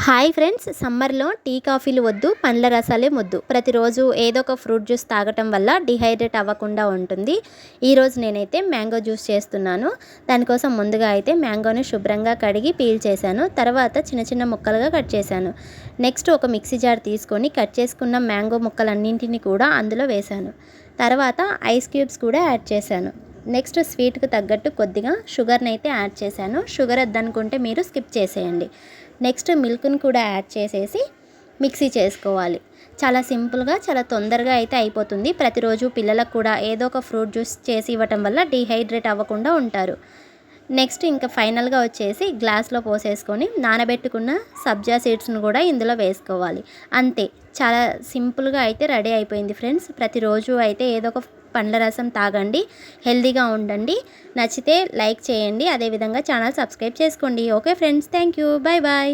Hi friends, సమ్మర్లో tea కాఫీలు వద్దు, పండ్ల రసాలే ముద్దు. ప్రతిరోజు ఏదో ఒక ఫ్రూట్ జ్యూస్ తాగటం వల్ల డిహైడ్రేట్ అవ్వకుండా ఉంటుంది. ఈరోజు నేనైతే మ్యాంగో జ్యూస్ చేస్తున్నాను. దానికోసం ముందుగా అయితే మ్యాంగోని శుభ్రంగా కడిగి పీల్ చేశాను. తర్వాత చిన్న చిన్న ముక్కలుగా కట్ చేశాను. నెక్స్ట్ ఒక మిక్సీ జార్ తీసుకొని కట్ చేసుకున్న మ్యాంగో ముక్కలన్నింటినీ కూడా అందులో వేశాను. తర్వాత ఐస్ క్యూబ్స్ కూడా యాడ్ చేశాను. నెక్స్ట్ స్వీట్కి తగ్గట్టు కొద్దిగా షుగర్ని అయితే యాడ్ చేశాను. షుగర్ వద్దనుకుంటే మీరు స్కిప్ చేసేయండి. నెక్స్ట్ మిల్క్ని కూడా యాడ్ చేసేసి మిక్సీ చేసుకోవాలి. చాలా సింపుల్గా, చాలా తొందరగా అయితే అయిపోతుంది. ప్రతిరోజు పిల్లలకు కూడా ఏదో ఒక ఫ్రూట్ జ్యూస్ చేసి ఇవ్వటం వల్ల డిహైడ్రేట్ అవ్వకుండా ఉంటారు. నెక్స్ట్ ఇంకా ఫైనల్గా వచ్చేసి గ్లాస్లో పోసేసుకొని నానబెట్టుకున్న సబ్జా సీడ్స్ను కూడా ఇందులో వేసుకోవాలి. అంతే, చాలా సింపుల్గా అయితే రెడీ అయిపోయింది ఫ్రెండ్స్. ప్రతిరోజు అయితే ఏదో ఒక పండ్ల రసం తాగండి, హెల్తీగా ఉండండి. నచ్చితే లైక్ చేయండి, అదేవిధంగా ఛానల్ సబ్స్క్రైబ్ చేసుకోండి. Okay friends, thank you, bye bye.